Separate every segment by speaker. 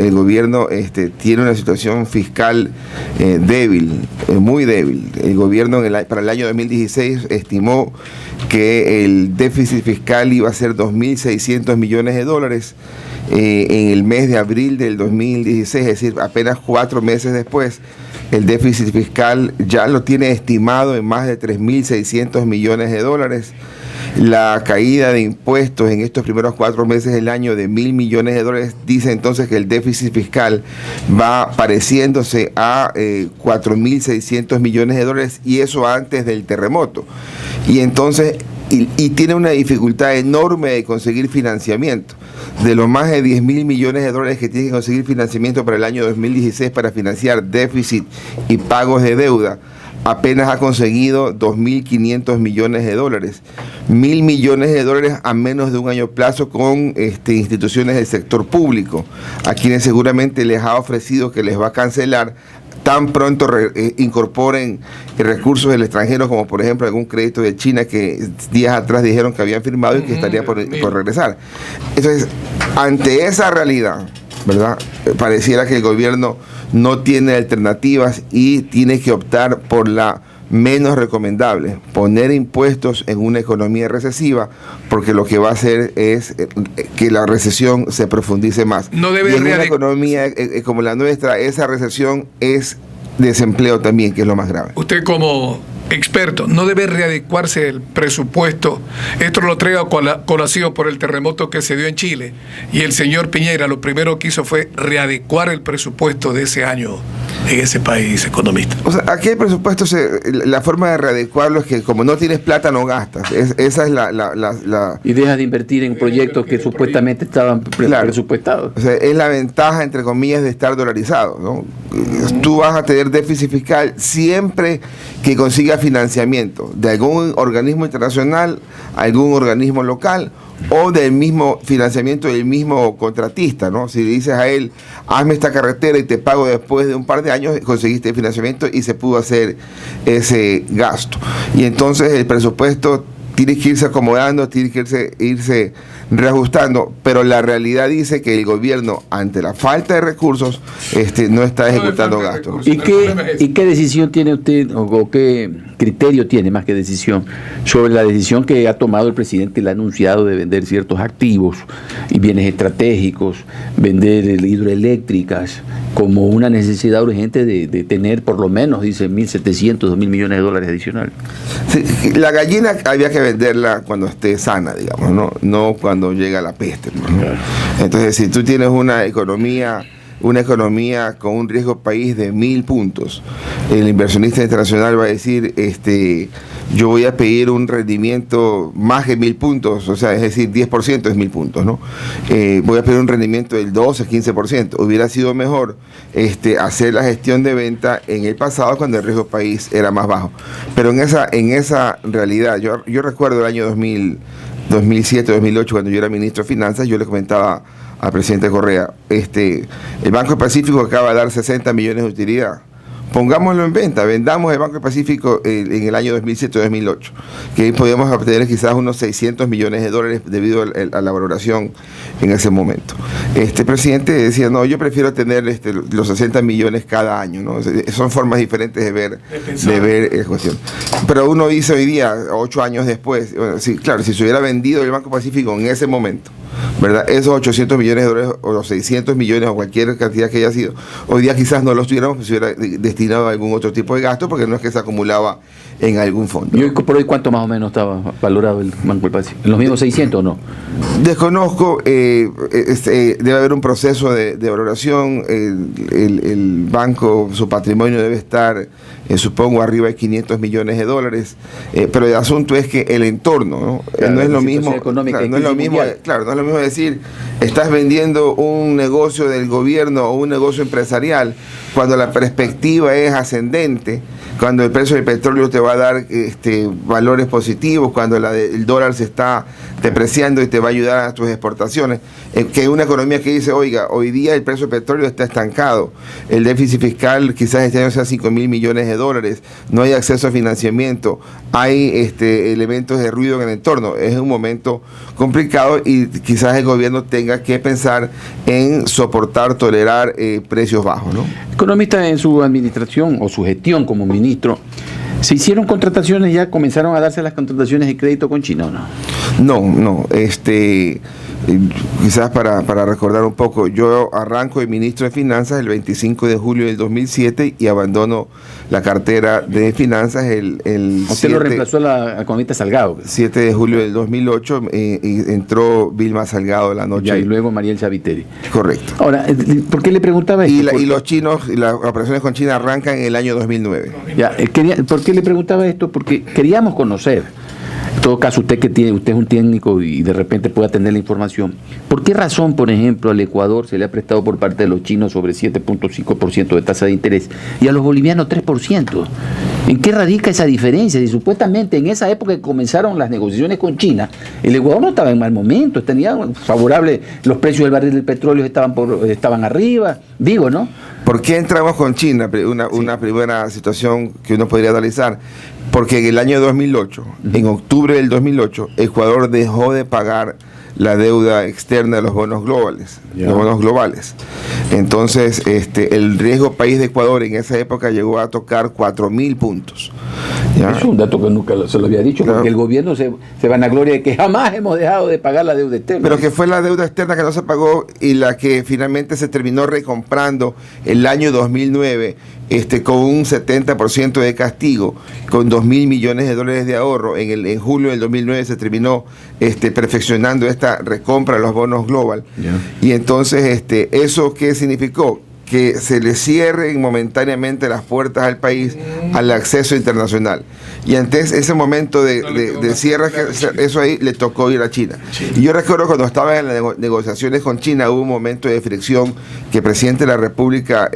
Speaker 1: el gobierno tiene una situación fiscal débil, muy débil. El gobierno para el año 2016 estimó que el déficit fiscal iba a ser 2.600 millones de dólares. En el mes de abril del 2016, es decir, apenas 4 meses después, el déficit fiscal ya lo tiene estimado en más de 3.600 millones de dólares. La caída de impuestos en estos primeros 4 meses del año de 1.000 millones de dólares dice entonces que el déficit fiscal va pareciéndose a 4.600 millones de dólares, y eso antes del terremoto. Y entonces y tiene una dificultad enorme de conseguir financiamiento. De los más de 10.000 millones de dólares que tiene que conseguir financiamiento para el año 2016 para financiar déficit y pagos de deuda, apenas ha conseguido 2.500 millones de dólares. 1.000 millones de dólares a menos de un año plazo con instituciones del sector público, a quienes seguramente les ha ofrecido que les va a cancelar tan pronto incorporen recursos del extranjero, como por ejemplo algún crédito de China que días atrás dijeron que habían firmado y que estaría por regresar. Entonces, ante esa realidad, ¿verdad?, pareciera que el gobierno no tiene alternativas y tiene que optar por la menos recomendable, poner impuestos en una economía recesiva, porque lo que va a hacer es que la recesión se profundice más.
Speaker 2: No debe
Speaker 1: y en una economía como la nuestra, esa recesión es desempleo también, que es lo más grave.
Speaker 2: Usted como experto, ¿no debe readecuarse el presupuesto? Esto lo traigo a colación por el terremoto que se dio en Chile, y el señor Piñera lo primero que hizo fue readecuar el presupuesto de ese año en ese país, economista.
Speaker 1: O sea, aquí el presupuesto, la forma de readecuarlo es que como no tienes plata no gastas. Esa es la...
Speaker 3: Y dejas de invertir en proyectos que supuestamente estaban presupuestados.
Speaker 1: O sea, es la ventaja, entre comillas, de estar dolarizado, ¿no? Tú vas a tener déficit fiscal siempre que consigas financiamiento de algún organismo internacional, algún organismo local, o del mismo financiamiento del mismo contratista, ¿no? Si le dices a él, hazme esta carretera y te pago después de un par de años, conseguiste el financiamiento y se pudo hacer ese gasto. Y entonces el presupuesto tiene que irse acomodando, tiene que irse reajustando, pero la realidad dice que el gobierno, ante la falta de recursos, no está ejecutando gastos.
Speaker 3: ¿Y qué decisión tiene usted, o qué criterio tiene, más que decisión, sobre la decisión que ha tomado el presidente, le ha anunciado, de vender ciertos activos y bienes estratégicos, vender hidroeléctricas, como una necesidad urgente de tener por lo menos, dice, 1.700, 2.000 millones de dólares adicionales?
Speaker 1: Sí, la gallina había que venderla cuando esté sana, digamos, no cuando llega la peste, ¿no? Claro. Entonces, si tú tienes una economía con un riesgo país de 1.000 puntos, el inversionista internacional va a decir, yo voy a pedir un rendimiento más de 1.000 puntos, o sea, es decir, 10% es 1.000 puntos, ¿no? Voy a pedir un rendimiento del 12, 15%. Hubiera sido mejor hacer la gestión de venta en el pasado, cuando el riesgo país era más bajo. Pero en esa realidad, yo recuerdo el año 2007, 2008, cuando yo era ministro de Finanzas, yo le comentaba al presidente Correa, el Banco del Pacífico acaba de dar 60 millones de utilidad. Pongámoslo en venta, vendamos el Banco del Pacífico en el año 2007-2008, que ahí podíamos obtener quizás unos 600 millones de dólares debido a la valoración en ese momento. Este presidente decía, no, yo prefiero tener los 60 millones cada año, ¿no? Son formas diferentes de ver la cuestión. Pero uno dice hoy día, 8 años después, bueno, sí, claro, si se hubiera vendido el Banco Pacífico en ese momento, ¿verdad?, esos 800 millones de dólares o los 600 millones o cualquier cantidad que haya sido, hoy día quizás no los tuviéramos, pues se hubiera destinado a algún otro tipo de gasto, porque no es que se acumulaba en algún fondo.
Speaker 3: ¿Y hoy por hoy cuánto más o menos estaba valorado el Banco del Pacífico? ¿En los mismos 600 o no?
Speaker 1: Desconozco, debe haber un proceso de valoración. El banco, su patrimonio debe estar, supongo, arriba de 500 millones de dólares, pero el asunto es que el entorno, ¿no? Claro, no es lo mismo, no es lo mismo decir, estás vendiendo un negocio del gobierno o un negocio empresarial cuando la perspectiva es ascendente, cuando el precio del petróleo te va a dar valores positivos, cuando el dólar se está depreciando y te va a ayudar a tus exportaciones. Que es una economía que dice, oiga, hoy día el precio del petróleo está estancado, el déficit fiscal quizás este año sea 5.000 millones de dólares, no hay acceso a financiamiento, hay elementos de ruido en el entorno. Es un momento complicado y quizás el gobierno tenga que pensar en soportar, tolerar precios bajos, ¿no?
Speaker 3: Economista, en su administración o su gestión como ministro, ¿se hicieron contrataciones, ya comenzaron a darse las contrataciones de crédito con China o no?
Speaker 1: No. Quizás para recordar un poco, yo arranco de ministro de Finanzas el 25 de julio del 2007 y abandono la cartera de Finanzas el
Speaker 3: Usted
Speaker 1: 7,
Speaker 3: lo reemplazó a la economista Salgado.
Speaker 1: 7 de julio del 2008 y entró Vilma Salgado la noche.
Speaker 3: Ya, y luego Mariel Chaviteri.
Speaker 1: Correcto.
Speaker 3: Ahora, ¿por qué le preguntaba esto?
Speaker 1: Y los chinos, las operaciones con China arrancan en el año 2009.
Speaker 3: Ya, ¿por qué le preguntaba esto? Porque queríamos conocer. En todo caso, usted es un técnico y de repente puede atender la información. ¿Por qué razón, por ejemplo, al Ecuador se le ha prestado por parte de los chinos sobre 7.5% de tasa de interés y a los bolivianos 3%? ¿En qué radica esa diferencia? Si supuestamente en esa época que comenzaron las negociaciones con China, el Ecuador no estaba en mal momento, tenía favorable, los precios del barril del petróleo estaban arriba, digo, ¿no?
Speaker 1: ¿Por qué entramos con China? Una primera situación que uno podría analizar. Porque en el año 2008, en octubre del 2008, Ecuador dejó de pagar la deuda externa de los bonos globales. Entonces, el riesgo país de Ecuador en esa época llegó a tocar 4.000 puntos. ¿Ya?
Speaker 3: Es un dato que nunca se lo había dicho,
Speaker 1: claro.
Speaker 3: Porque el gobierno se vanagloria de que jamás hemos dejado de pagar la deuda externa.
Speaker 1: Pero que fue la deuda externa que no se pagó y la que finalmente se terminó recomprando el año 2009, con un 70% de castigo, con 2.000 millones de dólares de ahorro. En julio del 2009 se terminó perfeccionando esta recompra de los bonos global. Yeah. Y entonces, ¿eso qué significó? Que se le cierren momentáneamente las puertas al país al acceso internacional. Y antes ese momento de cierre, eso ahí le tocó ir a China. Y yo recuerdo cuando estaba en las negociaciones con China, hubo un momento de fricción que el presidente de la República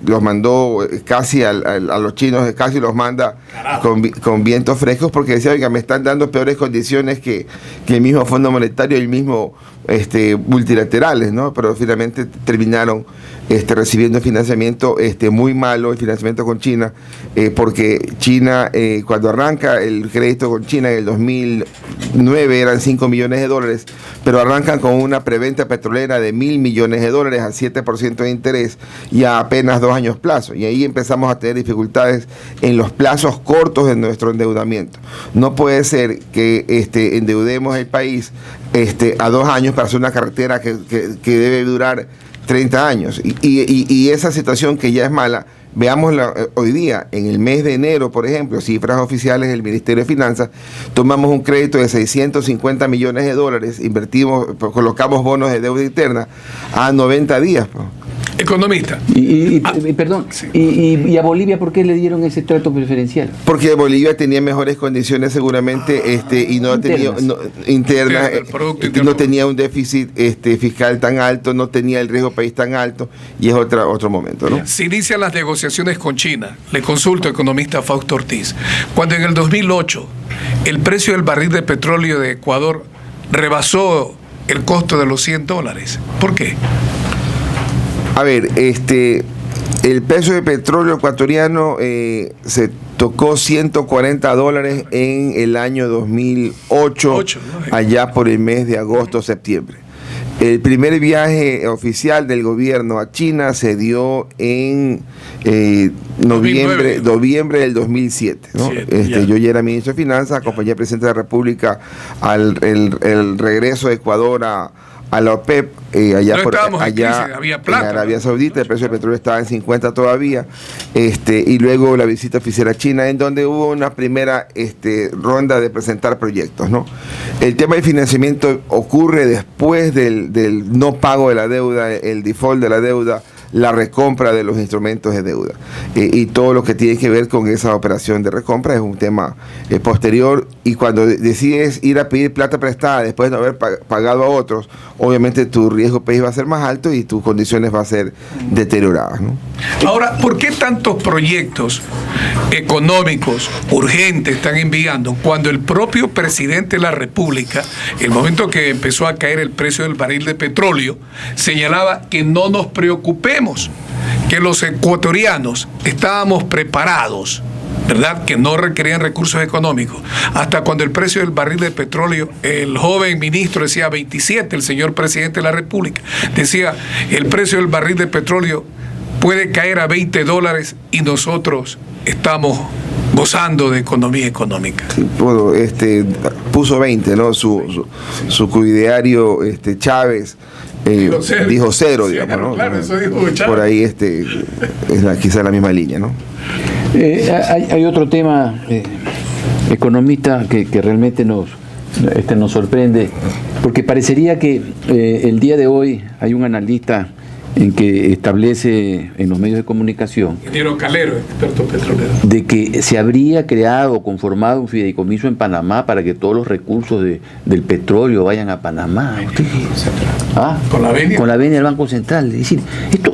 Speaker 1: los mandó casi a los chinos, casi los manda con vientos frescos, porque decía, oiga, me están dando peores condiciones que el mismo Fondo Monetario y el mismo multilaterales, ¿no? Pero finalmente terminaron recibiendo financiamiento muy malo, el financiamiento con China, porque China, cuando arranca el crédito con China en el 2009 eran 5 millones de dólares, pero arrancan con una preventa petrolera de 1.000 millones de dólares a 7% de interés y a apenas 2 años plazo, y ahí empezamos a tener dificultades en los plazos cortos de nuestro endeudamiento. No puede ser que endeudemos el país a 2 años para hacer una carretera que debe durar 30 años. Y esa situación que ya es mala, veámosla hoy día, en el mes de enero, por ejemplo, cifras oficiales del Ministerio de Finanzas, tomamos un crédito de 650 millones de dólares, colocamos bonos de deuda interna a 90 días.
Speaker 2: Economista.
Speaker 3: Perdón,
Speaker 2: sí.
Speaker 3: ¿Y a Bolivia por qué le dieron ese trato preferencial?
Speaker 1: Porque Bolivia tenía mejores condiciones seguramente y no tenía internas, no tenía un déficit fiscal tan alto, no tenía el riesgo país tan alto, y es otro momento, ¿no?
Speaker 2: Se inician las negociaciones con China. Le consulto, economista Fausto Ortiz. Cuando en el 2008 el precio del barril de petróleo de Ecuador rebasó el costo de los $100, ¿por qué?
Speaker 1: A ver, el precio de petróleo ecuatoriano se tocó $140 en el año 2008, allá por el mes de agosto-septiembre. El primer viaje oficial del gobierno a China se dio en noviembre del 2007, ¿no? Yo ya era ministro de Finanzas, acompañé al presidente de la República el regreso de Ecuador a la OPEP, allá en Arabia Saudita, el precio del petróleo estaba en 50 todavía, y luego la visita oficial a China, en donde hubo una primera ronda de presentar proyectos, ¿no? El tema del financiamiento ocurre después del no pago de la deuda, el default de la deuda la recompra de los instrumentos de deuda. Y todo lo que tiene que ver con esa operación de recompra es un tema posterior, y cuando decides ir a pedir plata prestada después de no haber pagado a otros, obviamente tu riesgo país va a ser más alto y tus condiciones van a ser deterioradas, ¿no?
Speaker 2: Ahora, ¿por qué tantos proyectos económicos urgentes están enviando cuando el propio presidente de la República, el momento que empezó a caer el precio del barril de petróleo, señalaba que no nos preocupemos, que los ecuatorianos estábamos preparados, ¿verdad?, que no requerían recursos económicos? Hasta cuando el precio del barril de petróleo, el joven ministro decía 27, el señor presidente de la República decía, el precio del barril de petróleo puede caer a $20 y nosotros estamos gozando de economía económica.
Speaker 1: Sí, bueno, puso 20, ¿no? Su cuidiario Chávez dijo cero, digamos, ¿no?
Speaker 2: Claro, eso dijo Chávez.
Speaker 1: Por ahí es quizá la misma línea, ¿no?
Speaker 3: Hay otro tema, economista, que realmente nos sorprende, porque parecería que el día de hoy hay un analista en que establece en los medios de comunicación,
Speaker 2: Ingeniero Calero, experto petrolero,
Speaker 3: de que se habría creado o conformado un fideicomiso en Panamá para que todos los recursos del petróleo vayan a Panamá.
Speaker 2: con la venia.
Speaker 3: Con la venia del Banco Central. Es decir,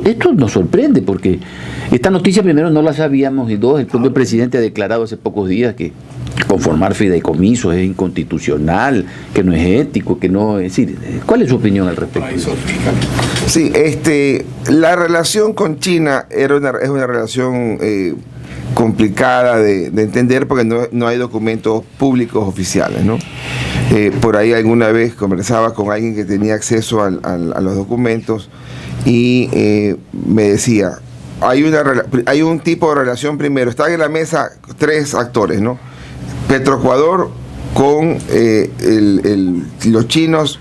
Speaker 3: esto nos sorprende, porque esta noticia, primero, no la sabíamos, y dos, el propio presidente ha declarado hace pocos días que conformar fideicomisos es inconstitucional, que no es ético, que no... Es decir, ¿cuál es su opinión al respecto?
Speaker 1: Sí, la relación con China es una relación complicada de entender, porque no hay documentos públicos oficiales, ¿no? Por ahí alguna vez conversaba con alguien que tenía acceso a los documentos y me decía, hay un tipo de relación. Primero, están en la mesa tres actores, ¿no? Petroecuador con los chinos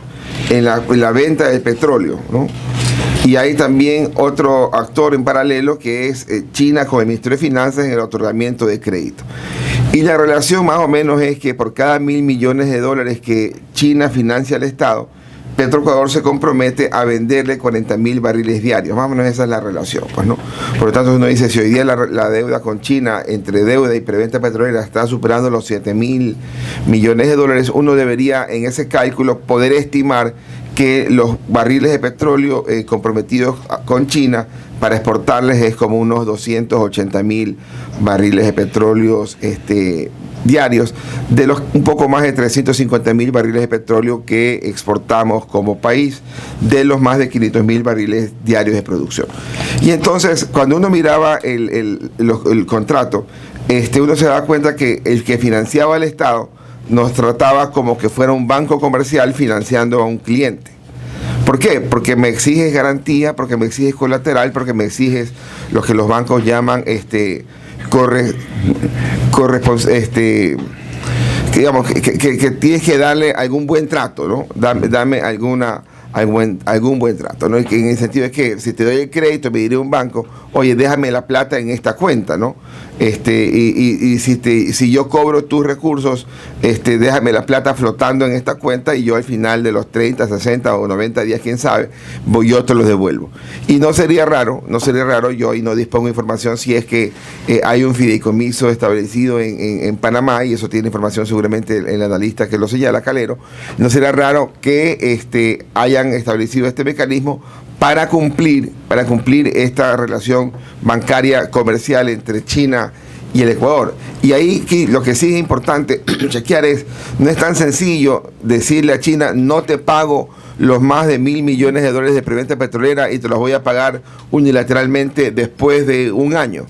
Speaker 1: en la venta del petróleo, ¿no? Y hay también otro actor en paralelo, que es China con el Ministerio de Finanzas en el otorgamiento de crédito. Y la relación más o menos es que por cada $1.000 millones que China financia al Estado, Petroecuador se compromete a venderle 40.000 barriles diarios. Más o menos esa es la relación, pues, ¿no? Por lo tanto, uno dice, si hoy día la deuda con China, entre deuda y preventa petrolera, está superando los $7.000 millones, uno debería, en ese cálculo, poder estimar que los barriles de petróleo comprometidos con China para exportarles es como unos 280.000 barriles de petróleo diarios, de los un poco más de 350.000 barriles de petróleo que exportamos como país, de los más de 500.000 barriles diarios de producción. Y entonces, cuando uno miraba el contrato, uno se daba cuenta que el que financiaba al Estado nos trataba como que fuera un banco comercial financiando a un cliente. ¿Por qué? Porque me exiges garantía, porque me exiges colateral, porque me exiges lo que los bancos llaman digamos que tienes que darle algún buen trato, ¿no? Dame algún buen trato, ¿no? En el sentido de que si te doy el crédito, me diré a un banco, oye, déjame la plata en esta cuenta, ¿no? Si yo cobro tus recursos, déjame la plata flotando en esta cuenta, y yo al final de los 30, 60 o 90 días, quién sabe, yo te los devuelvo. Y no sería raro, yo y no dispongo de información si es que hay un fideicomiso establecido en Panamá, y eso tiene información seguramente el analista que lo señala, Calero. No sería raro que hayan establecido este mecanismo para cumplir esta relación bancaria comercial entre China y el Ecuador. Y ahí lo que sí es importante chequear no es tan sencillo decirle a China, no te pago los más de $1.000 millones de preventa petrolera y te los voy a pagar unilateralmente después de un año.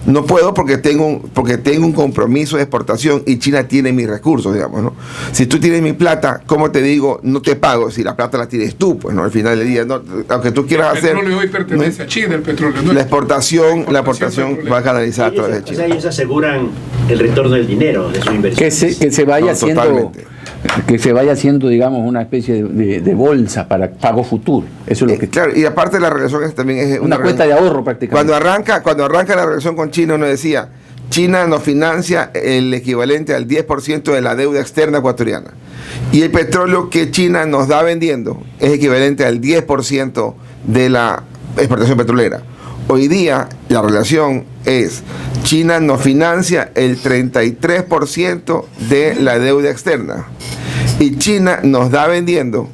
Speaker 1: No puedo porque tengo un compromiso de exportación y China tiene mis recursos, digamos, ¿no? Si tú tienes mi plata, ¿cómo te digo? No te pago si la plata la tienes tú, pues, ¿no? Al final del día, no, aunque tú quieras hacer...
Speaker 2: El petróleo hoy pertenece a China, el petróleo. ¿No?
Speaker 1: La exportación va a canalizar a través de China.
Speaker 4: O sea, ellos aseguran el retorno del dinero de su inversión.
Speaker 3: Que se vaya haciendo... Totalmente. Que se vaya haciendo, digamos, una especie de bolsa para pago futuro. Eso es lo que...
Speaker 1: Claro, y aparte la relación también es
Speaker 3: una cuenta de ahorro prácticamente.
Speaker 1: Cuando arranca la relación con China, uno decía, China nos financia el equivalente al 10% de la deuda externa ecuatoriana. Y el petróleo que China nos da vendiendo es equivalente al 10% de la exportación petrolera. Hoy día la relación es: China nos financia el 33% de la deuda externa y China nos da vendiendo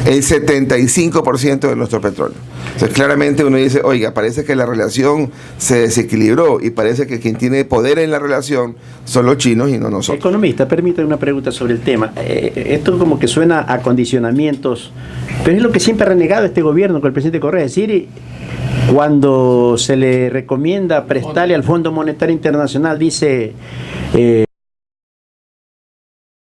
Speaker 1: el 75% de nuestro petróleo. Entonces, claramente uno dice, oiga, parece que la relación se desequilibró y parece que quien tiene poder en la relación son los chinos y no nosotros.
Speaker 4: Economista, permítame una pregunta sobre el tema. Esto como que suena a condicionamientos, pero es lo que siempre ha renegado este gobierno con el presidente Correa. Es decir, cuando se le recomienda prestarle al Fondo Monetario Internacional, dice...